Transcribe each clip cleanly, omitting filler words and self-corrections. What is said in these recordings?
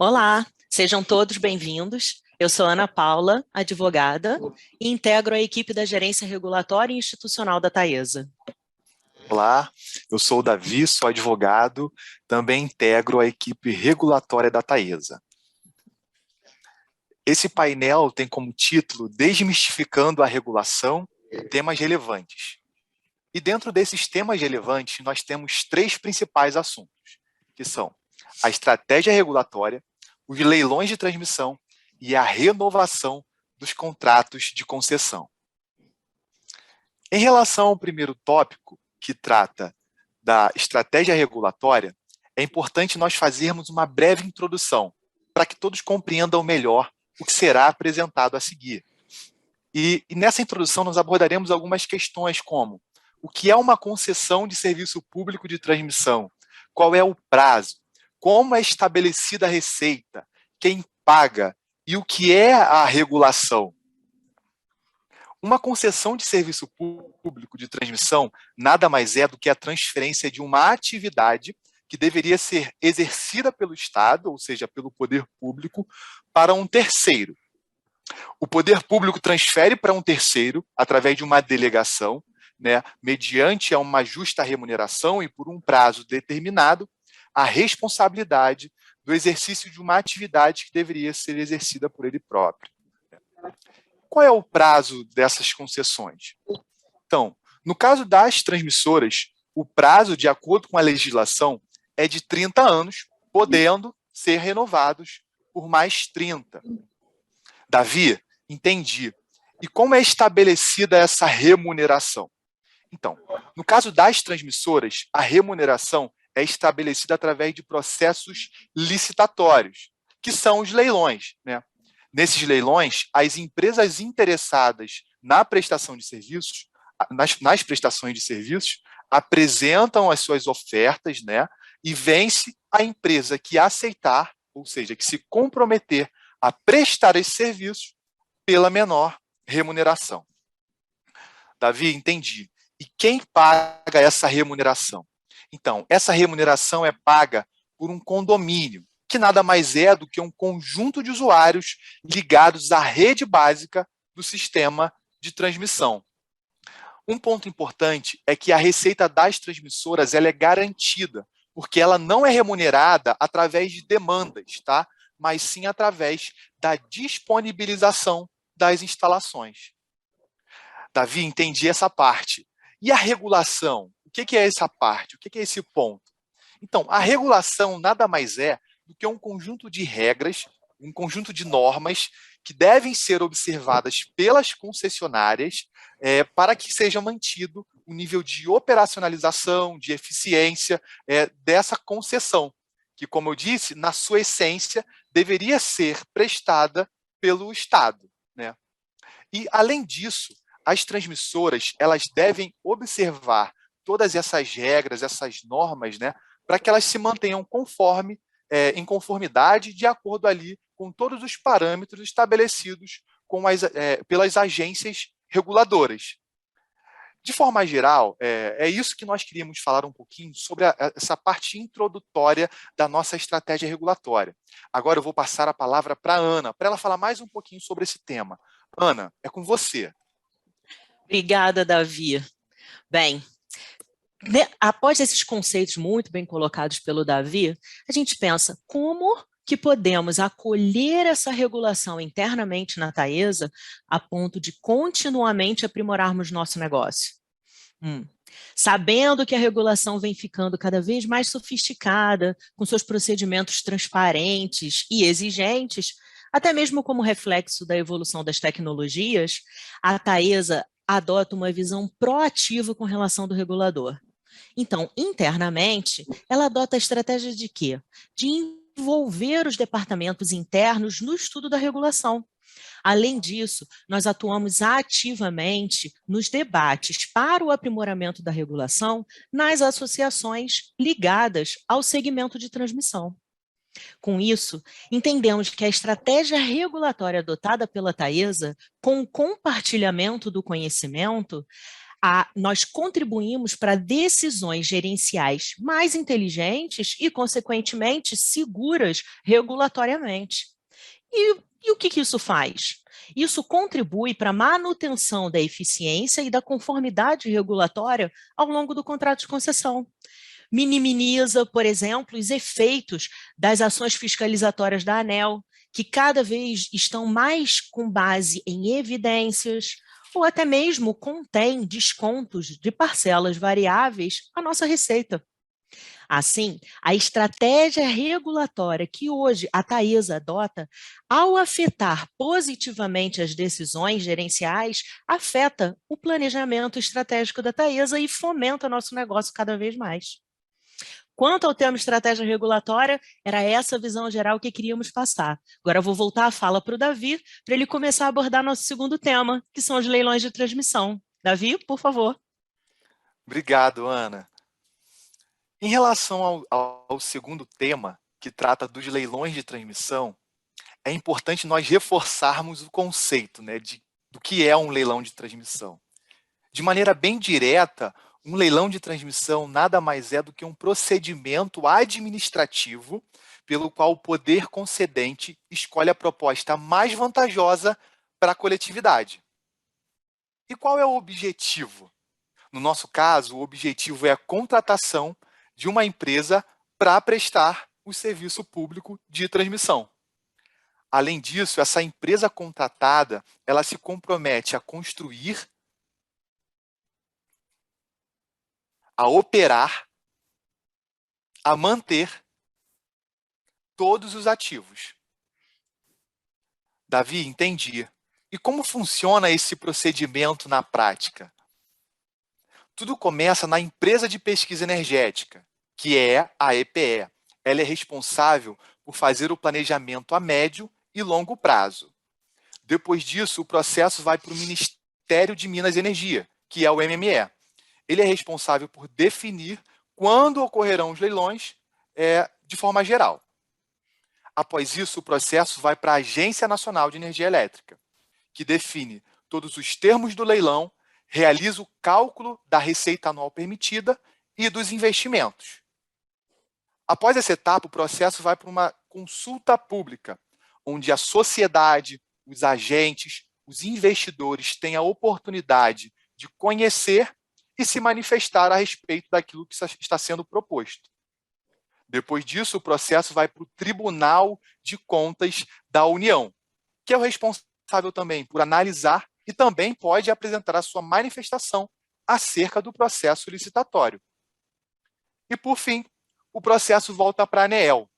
Olá, sejam todos bem-vindos. Eu sou Ana Paula, advogada, e integro a equipe da Gerência Regulatória e Institucional da Taesa. Olá, eu sou o Davi, sou advogado, também integro a equipe regulatória da Taesa. Esse painel tem como título Desmistificando a Regulação, temas relevantes. E dentro desses temas relevantes, nós temos três principais assuntos, que são a estratégia regulatória, os leilões de transmissão e a renovação dos contratos de concessão. Em relação ao primeiro tópico, que trata da estratégia regulatória, é importante nós fazermos uma breve introdução, para que todos compreendam melhor o que será apresentado a seguir. E nessa introdução nós abordaremos algumas questões como o que é uma concessão de serviço público de transmissão, qual é o prazo, como é estabelecida a receita, quem paga e o que é a regulação. Uma concessão de serviço público de transmissão nada mais é do que a transferência de uma atividade que deveria ser exercida pelo Estado, ou seja, pelo poder público, para um terceiro. O poder público transfere para um terceiro, através de uma delegação, mediante uma justa remuneração e por um prazo determinado, a responsabilidade do exercício de uma atividade que deveria ser exercida por ele próprio. Qual é o prazo dessas concessões? Então, no caso das transmissoras, o prazo, de acordo com a legislação, é de 30 anos, podendo ser renovados por mais 30. Davi, entendi. E como é estabelecida essa remuneração? Então, no caso das transmissoras, a remuneração é estabelecida através de processos licitatórios, que são os leilões, Nesses leilões, as empresas interessadas na prestação de serviços, nas prestações de serviços, apresentam as suas ofertas, e vence a empresa que aceitar, ou seja, que se comprometer a prestar esse serviço pela menor remuneração. Davi, entendi. E quem paga essa remuneração? Então, essa remuneração é paga por um condomínio, que nada mais é do que um conjunto de usuários ligados à rede básica do sistema de transmissão. Um ponto importante é que a receita das transmissoras ela é garantida, porque ela não é remunerada através de demandas, mas sim através da disponibilização das instalações. Davi, entendi essa parte. E a regulação? O que é essa parte? O que é esse ponto? Então, a regulação nada mais é do que um conjunto de regras, um conjunto de normas que devem ser observadas pelas concessionárias para que seja mantido o nível de operacionalização, de eficiência dessa concessão, que, como eu disse, na sua essência, deveria ser prestada pelo Estado. E, além disso, as transmissoras elas devem observar todas essas regras, essas normas, para que elas se mantenham em conformidade, de acordo ali com todos os parâmetros estabelecidos pelas agências reguladoras. De forma geral, é isso que nós queríamos falar um pouquinho sobre essa parte introdutória da nossa estratégia regulatória. Agora eu vou passar a palavra para a Ana, para ela falar mais um pouquinho sobre esse tema. Ana, é com você. Obrigada, Davi. Bem, após esses conceitos muito bem colocados pelo Davi, a gente pensa como que podemos acolher essa regulação internamente na Taesa a ponto de continuamente aprimorarmos nosso negócio. Sabendo que a regulação vem ficando cada vez mais sofisticada, com seus procedimentos transparentes e exigentes, até mesmo como reflexo da evolução das tecnologias, a Taesa adota uma visão proativa com relação do regulador. Então, internamente, ela adota a estratégia de quê? De envolver os departamentos internos no estudo da regulação. Além disso, nós atuamos ativamente nos debates para o aprimoramento da regulação nas associações ligadas ao segmento de transmissão. Com isso, entendemos que a estratégia regulatória adotada pela Taesa, com o compartilhamento do conhecimento, nós contribuímos para decisões gerenciais mais inteligentes e, consequentemente, seguras regulatoriamente. E o que isso faz? Isso contribui para a manutenção da eficiência e da conformidade regulatória ao longo do contrato de concessão. Minimiza, por exemplo, os efeitos das ações fiscalizatórias da ANEEL, que cada vez estão mais com base em evidências, ou até mesmo contém descontos de parcelas variáveis à nossa receita. Assim, a estratégia regulatória que hoje a Taesa adota, ao afetar positivamente as decisões gerenciais, afeta o planejamento estratégico da Taesa e fomenta nosso negócio cada vez mais. Quanto ao tema estratégia regulatória, era essa a visão geral que queríamos passar. Agora eu vou voltar a fala para o Davi, para ele começar a abordar nosso segundo tema, que são os leilões de transmissão. Davi, por favor. Obrigado, Ana. Em relação ao segundo tema, que trata dos leilões de transmissão, é importante nós reforçarmos o conceito, né, do que é um leilão de transmissão. De maneira bem direta, um leilão de transmissão nada mais é do que um procedimento administrativo pelo qual o poder concedente escolhe a proposta mais vantajosa para a coletividade. E qual é o objetivo? No nosso caso, o objetivo é a contratação de uma empresa para prestar o serviço público de transmissão. Além disso, essa empresa contratada, ela se compromete a construir, a operar, a manter todos os ativos. Davi, entendi. E como funciona esse procedimento na prática? Tudo começa na empresa de pesquisa energética, que é a EPE. Ela é responsável por fazer o planejamento a médio e longo prazo. Depois disso, o processo vai para o Ministério de Minas e Energia, que é o MME. Ele é responsável por definir quando ocorrerão os leilões de forma geral. Após isso, o processo vai para a Agência Nacional de Energia Elétrica, que define todos os termos do leilão, realiza o cálculo da receita anual permitida e dos investimentos. Após essa etapa, o processo vai para uma consulta pública, onde a sociedade, os agentes, os investidores têm a oportunidade de conhecer e se manifestar a respeito daquilo que está sendo proposto. Depois disso, o processo vai para o Tribunal de Contas da União, que é o responsável também por analisar e também pode apresentar a sua manifestação acerca do processo licitatório. E, por fim, o processo volta para a ANEEL,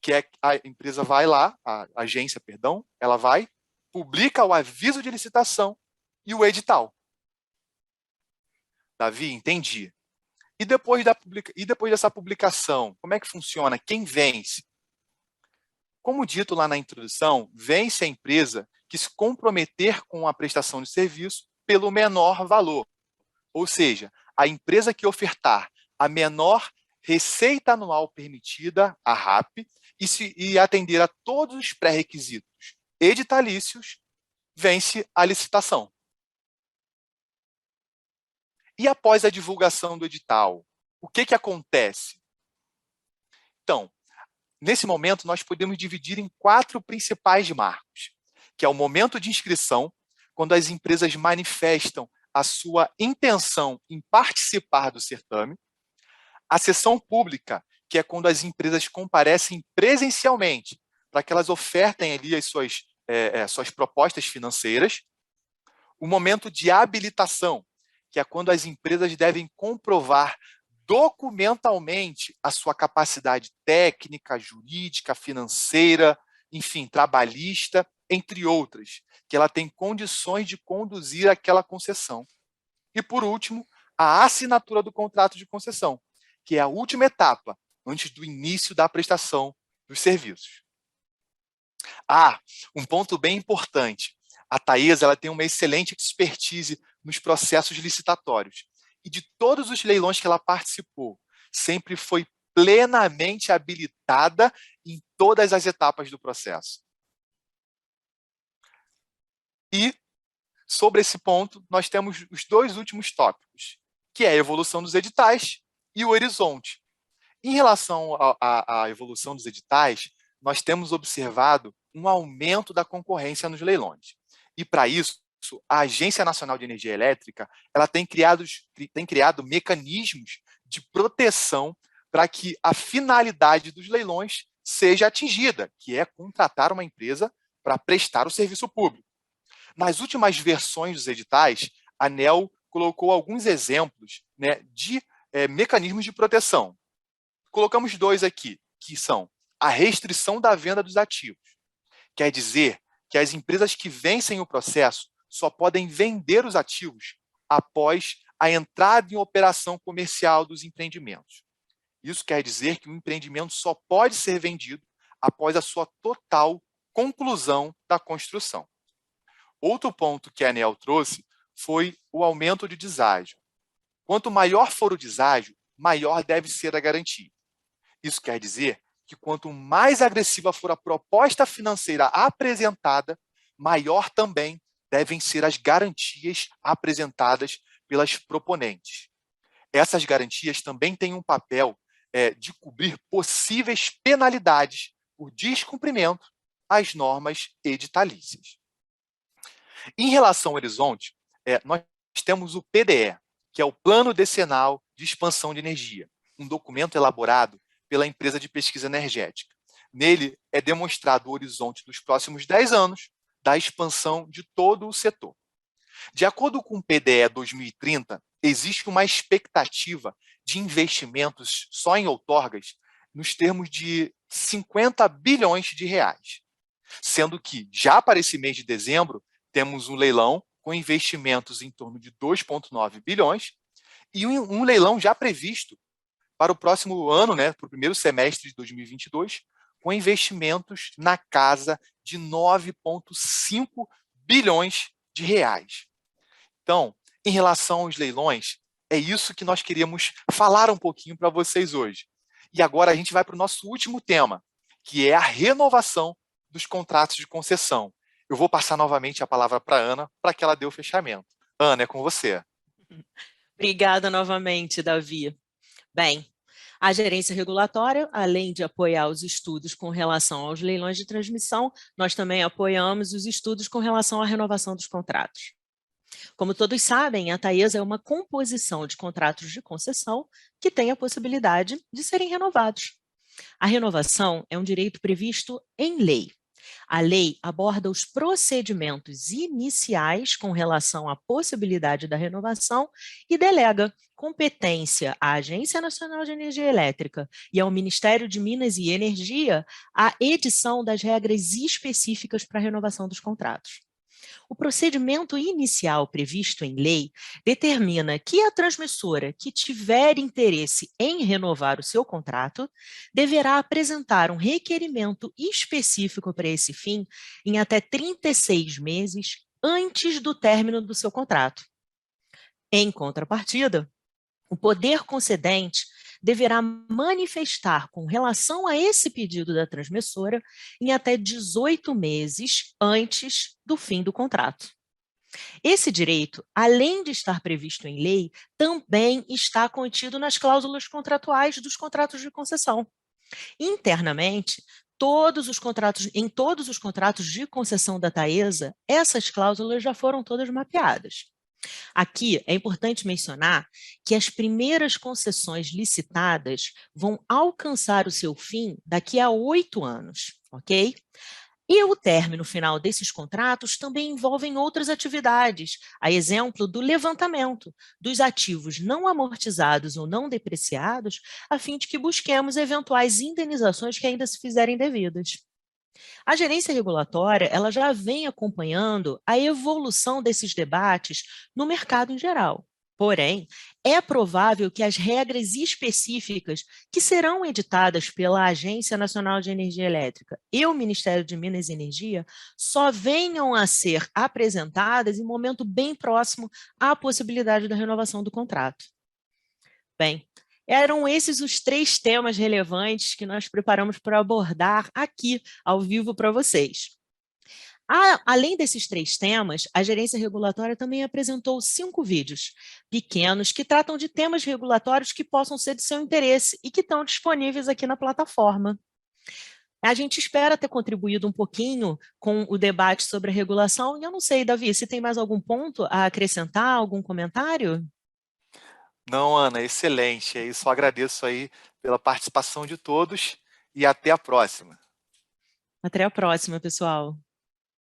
que é a empresa vai lá, a agência, perdão, ela vai, publica o aviso de licitação e o edital. Davi, entendi. E depois dessa publicação, como é que funciona? Quem vence? Como dito lá na introdução, vence a empresa que se comprometer com a prestação de serviço pelo menor valor. Ou seja, a empresa que ofertar a menor receita anual permitida, a RAP, e atender a todos os pré-requisitos editalícios, vence a licitação. E após a divulgação do edital, o que acontece? Então, nesse momento, nós podemos dividir em 4 principais marcos, que é o momento de inscrição, quando as empresas manifestam a sua intenção em participar do certame, a sessão pública, que é quando as empresas comparecem presencialmente, para que elas ofertem ali as suas propostas financeiras, o momento de habilitação, que é quando as empresas devem comprovar documentalmente a sua capacidade técnica, jurídica, financeira, enfim, trabalhista, entre outras, que ela tem condições de conduzir aquela concessão. E, por último, a assinatura do contrato de concessão, que é a última etapa, antes do início da prestação dos serviços. Um ponto bem importante. A Taesa ela tem uma excelente expertise nos processos licitatórios. E de todos os leilões que ela participou, sempre foi plenamente habilitada em todas as etapas do processo. E sobre esse ponto, nós temos os dois últimos tópicos, que é a evolução dos editais e o horizonte. Em relação à evolução dos editais, nós temos observado um aumento da concorrência nos leilões. E, para isso, a Agência Nacional de Energia Elétrica ela tem criado mecanismos de proteção para que a finalidade dos leilões seja atingida, que é contratar uma empresa para prestar o serviço público. Nas últimas versões dos editais, a ANEEL colocou alguns exemplos, né, de mecanismos de proteção. Colocamos dois aqui, que são a restrição da venda dos ativos. Quer dizer que as empresas que vencem o processo só podem vender os ativos após a entrada em operação comercial dos empreendimentos. Isso quer dizer que o empreendimento só pode ser vendido após a sua total conclusão da construção. Outro ponto que a ANEEL trouxe foi o aumento de deságio. Quanto maior for o deságio, maior deve ser a garantia. Isso quer dizer que quanto mais agressiva for a proposta financeira apresentada, maior também devem ser as garantias apresentadas pelas proponentes. Essas garantias também têm um papel de cobrir possíveis penalidades por descumprimento às normas editalícias. Em relação ao horizonte, nós temos o PDE, que é o Plano Decenal de Expansão de Energia, um documento elaborado pela empresa de pesquisa energética. Nele é demonstrado o horizonte dos próximos 10 anos da expansão de todo o setor. De acordo com o PDE 2030, existe uma expectativa de investimentos só em outorgas nos termos de 50 bilhões de reais, sendo que, já para esse mês de dezembro, temos um leilão com investimentos em torno de 2,9 bilhões e um leilão já previsto para o próximo ano, né, para o primeiro semestre de 2022, com investimentos na casa de 9,5 bilhões de reais. Então, em relação aos leilões, é isso que nós queríamos falar um pouquinho para vocês hoje. E agora a gente vai para o nosso último tema, que é a renovação dos contratos de concessão. Eu vou passar novamente a palavra para a Ana, para que ela dê o fechamento. Ana, é com você. Obrigada novamente, Davi. Bem, a gerência regulatória, além de apoiar os estudos com relação aos leilões de transmissão, nós também apoiamos os estudos com relação à renovação dos contratos. Como todos sabem, a Taesa é uma composição de contratos de concessão que tem a possibilidade de serem renovados. A renovação é um direito previsto em lei. A lei aborda os procedimentos iniciais com relação à possibilidade da renovação e delega competência à Agência Nacional de Energia Elétrica e ao Ministério de Minas e Energia a edição das regras específicas para a renovação dos contratos. O procedimento inicial previsto em lei determina que a transmissora que tiver interesse em renovar o seu contrato deverá apresentar um requerimento específico para esse fim em até 36 meses antes do término do seu contrato. Em contrapartida, o poder concedente deverá manifestar com relação a esse pedido da transmissora em até 18 meses antes do fim do contrato. Esse direito, além de estar previsto em lei, também está contido nas cláusulas contratuais dos contratos de concessão. Internamente, em todos os contratos de concessão da Taesa, essas cláusulas já foram todas mapeadas. Aqui é importante mencionar que as primeiras concessões licitadas vão alcançar o seu fim daqui a 8 anos, ok? E o término final desses contratos também envolvem outras atividades, a exemplo do levantamento dos ativos não amortizados ou não depreciados, a fim de que busquemos eventuais indenizações que ainda se fizerem devidas. A gerência regulatória ela já vem acompanhando a evolução desses debates no mercado em geral. Porém, é provável que as regras específicas que serão editadas pela Agência Nacional de Energia Elétrica e o Ministério de Minas e Energia só venham a ser apresentadas em momento bem próximo à possibilidade da renovação do contrato. Bem, eram esses os 3 temas relevantes que nós preparamos para abordar aqui, ao vivo, para vocês. Além desses 3 temas, a gerência regulatória também apresentou 5 vídeos pequenos que tratam de temas regulatórios que possam ser de seu interesse e que estão disponíveis aqui na plataforma. A gente espera ter contribuído um pouquinho com o debate sobre a regulação, e eu não sei, Davi, se tem mais algum ponto a acrescentar, algum comentário? Não, Ana, excelente. É isso, eu agradeço aí pela participação de todos e até a próxima. Até a próxima, pessoal.